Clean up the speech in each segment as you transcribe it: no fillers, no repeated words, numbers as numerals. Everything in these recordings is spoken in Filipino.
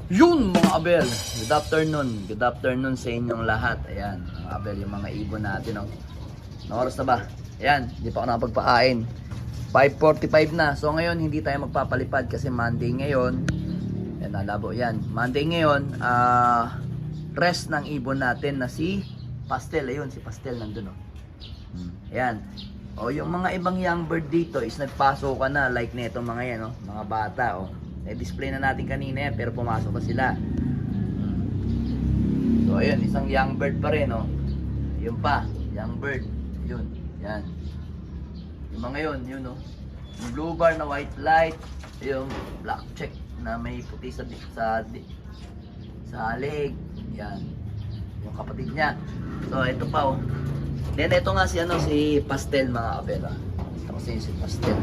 Yun mga Abel, good afternoon sa inyong lahat. Ayan mga Abel, yung mga ibon natin. Anong oras na ba? Ayan, hindi pa ako nakapagpakain. 5:45 na, so ngayon hindi tayo magpapalipad kasi Monday ngayon. Ayan, nalabo yan. Monday ngayon, rest ng ibon natin na si Pastel. Ayun, si Pastel nandun oh. Ayan. O yung mga ibang young bird dito is nagpaso ka na like nito mga yan oh, mga bata oh. I-display na natin kanina yan, pero pumasok pa sila. So ayun, isang young bird pa rin oh. Yun pa, young bird. Yun, yan. Yung mga yun, yun oh. Yung blue bar na white light, yung black check na may puti sa leg. Yan. Yung kapatid niya. So ito pa oh. Then ito nga si si Pastel mga Abel. Ito kasi si Pastel.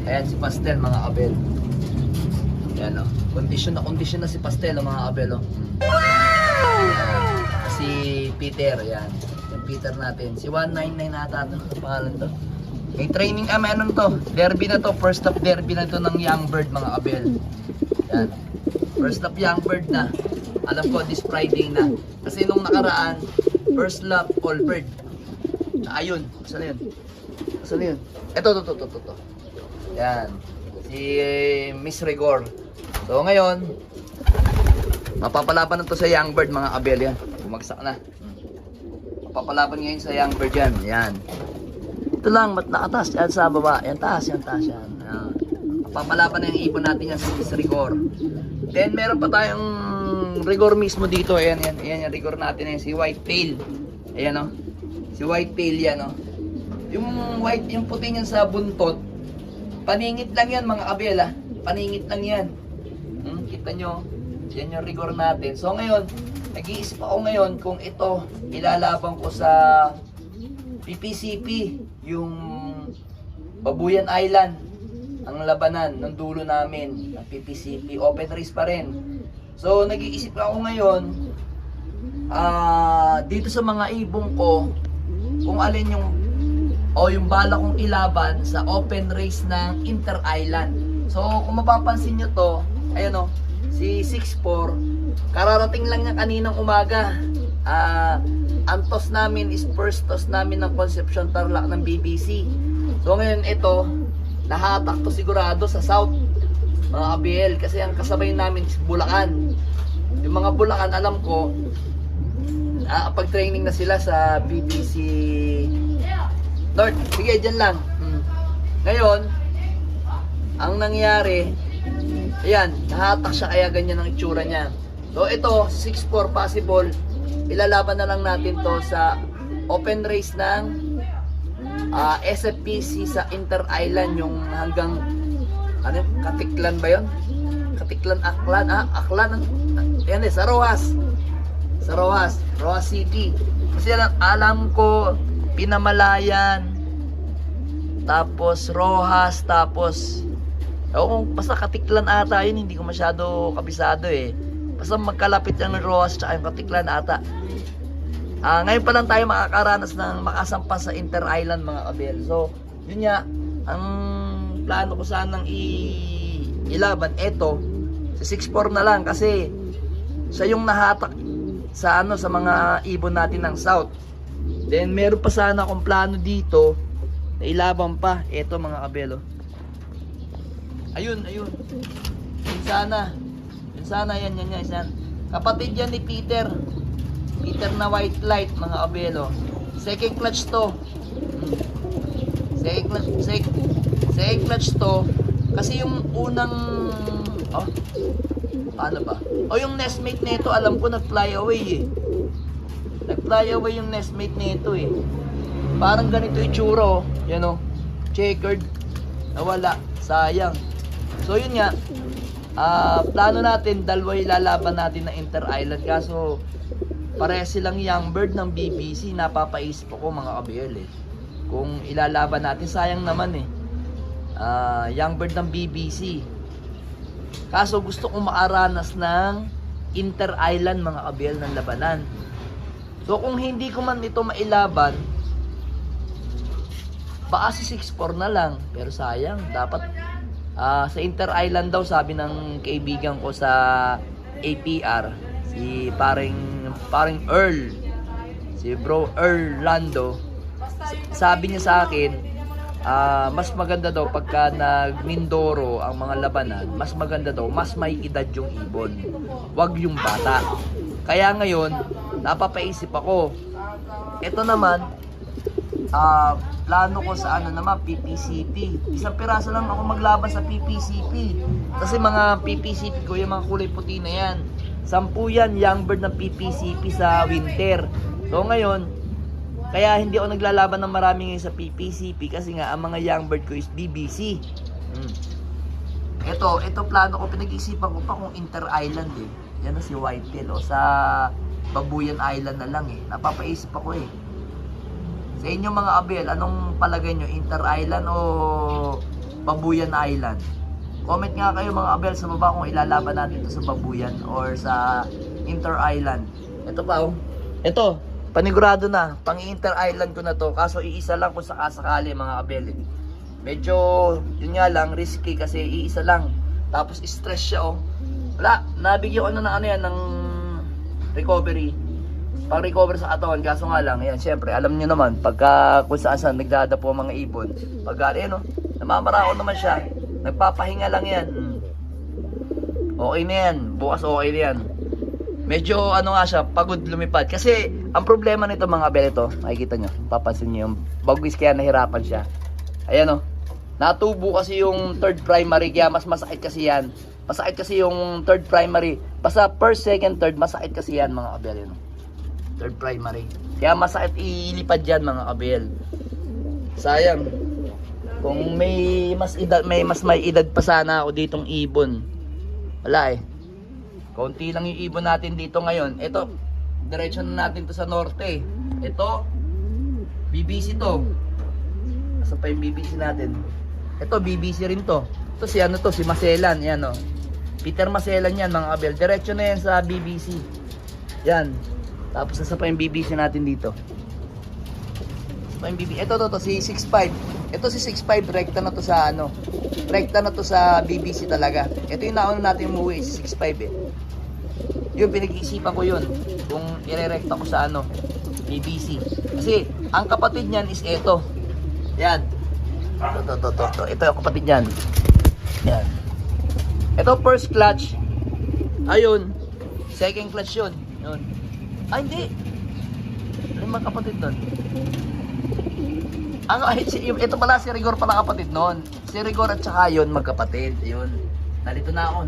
Ayan si Pastel mga Abel. Yan o. Condition na si Pastel mga Abel o. Si Peter, yan. Yung Peter natin. Si 199 nata ito. Ano pangalan to? May training ano to? Derby na to. First up derby na to ng young bird mga Abel. Yan. First up young bird na. Alam ko this Friday na. Kasi nung nakaraan, first lap all bird. Ayun. Saan na yun? Saan na yun? Ito. Yan. Si Miss Rigor. So ngayon, mapapalaban na to sa young bird mga Abel yan. Bumagsak na. Mapapalaban ngayon sa young bird yan. Yan. Ito lang, nakatas yan sa baba. Yan taas yan. Yan. Mapapalaban na yung ibon natin yan sa Miss Rigor. Then meron pa tayong Rigor mismo dito. Ayan yung Rigor natin yan. Si Whitetail. Ayan o. Si Whitetail yan o. Yung puti niyan sa buntot, paningit lang yan mga Abel ah. Paningit lang yan. Kita nyo, yan yung Rigor natin. So ngayon, nag-iisip ako ngayon kung ito ilalaban ko sa PPCP, yung Babuyan Island, ang labanan ng dulo namin ng PPCP, open race pa rin. So nag-iisip ako ngayon dito sa mga ibong ko kung alin yung bala kong ilaban sa open race ng Inter-Island. So kung mapapansin nyo to, ayan o, si 6'4", kararating lang niya kaninang umaga. Ang toss namin is first toss namin ng Concepcion Tarlac ng BBC. So ngayon ito, nahatak to sigurado sa South mga ABL, kasi ang kasabay namin is Bulacan. Yung mga Bulacan alam ko, pag-training na sila sa BBC North. Sige, dyan lang. Ngayon, ang nangyari, ayan, nahatak siya kaya ganyan ang itsura niya. So ito, 6'4", possible, ilalaban na lang natin to sa open race ng SFPC sa Inter-Island, yung hanggang Katiklan ba yun? Katiklan, Aklan, Aklan, yan sa Rojas. Rojas City. Kasi alam ko, Pinamalayan, tapos Rojas, tapos basta Katiklan ata yun, hindi ko masyado kabisado eh. Basta magkalapit yung Rojas at yung Katiklan ata. Ngayon pa lang tayo makakaranas ng makasampas sa Inter-Island mga Abel. So yun nga, ang plano ko sanang ilaban eto sa 6'4" na lang, kasi siya yung nahatak sa sa mga ibon natin ng South. Then meron pa sana akong plano dito na ilaban pa eto mga Abel. Ayun. Yun sana yan. Kapatid yan ni Peter na white light mga Abel. Second clutch to. Second clutch to. Kasi yung unang paano ba? Yung nestmate nito alam ko nag-fly away eh. Nag-fly away yung nestmate nito eh. Parang ganito yung tsura oh. Yan oh. Checkered. Nawala. Sayang. So yun nga. Plano natin, dalawa ilalaban natin na Inter-Island. Kaso parehas silang young bird ng BBC. Napapaisip ako mga kabel eh. Kung ilalaban natin, sayang naman eh. Young bird ng BBC. Kaso gusto kong maaranas ng Inter-Island mga kabel ng labanan. So kung hindi ko man ito mailaban, baka si 6'4" na lang. Pero sayang, dapat Sa Inter-Island daw, sabi ng kaibigan ko sa APR, si paring Earl, si bro Earl Lando, sabi niya sa akin, mas maganda daw pagka nag-Mindoro ang mga labanan, mas maganda daw, mas may edad yung ibon, wag yung bata. Kaya ngayon, napapaisip ako, ito naman, plano ko sa PPCP. Isang piraso lang ako maglaban sa PPCP. Kasi mga PPCP ko, yung mga kulay puti na yan. 10 yan, young bird ng PPCP sa winter. So ngayon, kaya hindi ako naglalaban ng marami ngayon sa PPCP kasi nga ang mga young bird ko is BBC. Ito plano ko, pinag-isipan ko pa kung Inter-Island eh. Yan na si Whitetail o sa Babuyan Island na lang eh. Napapaisip ako eh. Sa inyo mga abel, anong palagay nyo? Inter-Island o Babuyan Island? Comment nga kayo mga abel sa baba kung ilalaban natin ito sa Babuyan or sa Inter-Island. Ito pa oh. Ito, panigurado na. Pang Inter-Island ko na to. Kaso iisa lang kung sakasakali mga abel. Medyo, yun nga lang, risky kasi iisa lang. Tapos stress siya oh. Wala, nabigyan ko na ano yan ng recovery. Pang-recover sa katawan, kaso nga lang, yan, syempre, alam niyo naman, pagka kung saan nagdadapo ang mga ibon, pagka, namamarao naman siya, nagpapahinga lang yan. Okay na yan, bukas okay na yan. Medyo, nga siya, pagod lumipad. Kasi, ang problema nito mga abel, ito, makikita nyo, papansin nyo yung bagwis kaya nahirapan siya. Ayan natubo kasi yung third primary, kaya mas masakit kasi yan. Masakit kasi yung third primary, basta first, second, third, masakit kasi yan mga abel, third primary. Kaya masakit ilipad yan mga kabel. Sayang. Kung may mas may edad pa sana ako ditong ibon. Wala eh. Konti lang yung ibon natin dito ngayon. Ito, diretso na natin to sa norte. Ito, BBC to. Asa pa yung BBC natin? Ito, BBC rin to. Ito si Maselan. Yan Peter Maselan yan mga kabel. Diretso na yan sa BBC. Yan. Tapos nasa pa yung BBC natin dito. Nasa pa yung BBC. Ito si 6'5". Ito si 6'5", rekta na to sa rekta na to sa BBC talaga. Ito yung nauna natin umuwi, si 6'5" eh. Yun, pinag-iisipan ko yun. Kung irerekta ko sa BBC. Kasi, ang kapatid niyan is ito. Yan. Ito yung kapatid niyan. Yan. Ito first clutch. Ayun. Second clutch yun. Yun. Hindi. Ano mga kapatid nun? Ito pala si Rigor pala kapatid nun. Si Rigor at saka yun magkapatid. Yun. Nalito na ako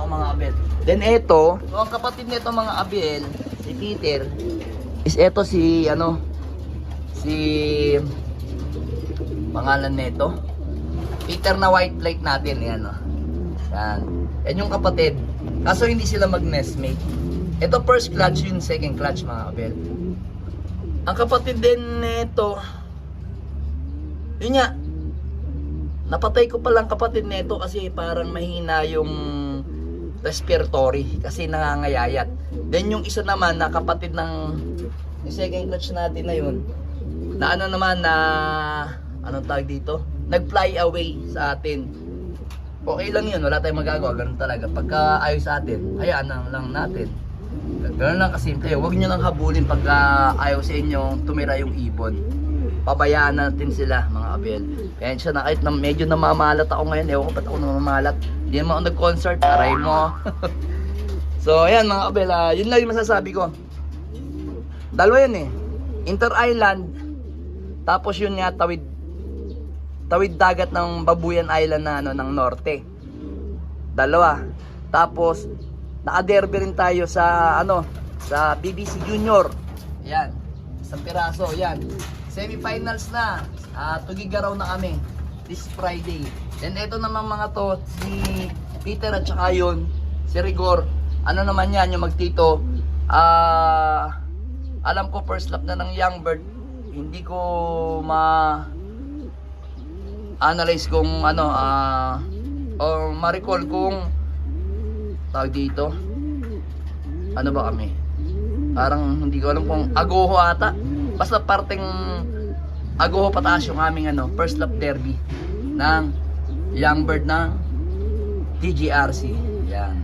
mga abel. Then ito, ang kapatid nito mga abel, si Peter, is ito si pangalan nito. Peter na white plate natin. Yan Yan. Yan yung kapatid. Kaso hindi sila mag-nestmate. Ito first clutch, yung second clutch mga kabel. Ang kapatid din nito, yun nga, napatay ko palang kapatid nito kasi parang mahina yung respiratory kasi nangangayayat. Then yung isa naman na kapatid ng yung second clutch natin na yun, na anong tawag dito? Nag-fly away sa atin. Okay lang yun, wala tayong magagawa, ganun talaga. Pagka ayos sa atin, hayaan lang natin. Ganun lang kasimple. Huwag nyo lang habulin pagka ayaw sa inyo tumira yung ibon. Pabayaan natin sila mga abel. Kaya siya na kahit na medyo namamalat ako ngayon. Ewan ko ba't ako namamalat. Hindi naman ako nag-concert. Aray mo. So ayan mga abel. Yun lang yung masasabi ko. Dalawa yun eh. Inter-Island. Tapos yun nga tawid dagat ng Babuyan Island na ng norte. Dalawa. Tapos naka-derby rin tayo sa sa BBC Junior. Ayan. Isang piraso, ayan. Semifinals na. Tugigaraw na kami this Friday. Then ito naman mga to, si Peter at saka yun, si Rigor. Naman yan, yung magtito. Alam ko first lap na ng young bird. Hindi ko analyze kung o ma-recall kung tawag dito. Ano ba kami? Parang hindi ko alam kung Agoho ata. Basta parteng Agoho pataas yung aming first lap derby ng young bird ng TGRC. Yan.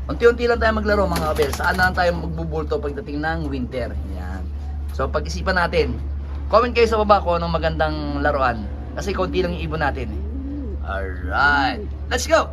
Unti-unti lang tayo maglaro mga kabel. Saan na lang tayo magbubulto pagdating ng winter. Yan. So pag-isipan natin. Comment kayo sa baba kung anong magandang laruan. Kasi konti lang yung ibon natin. Alright. Let's go!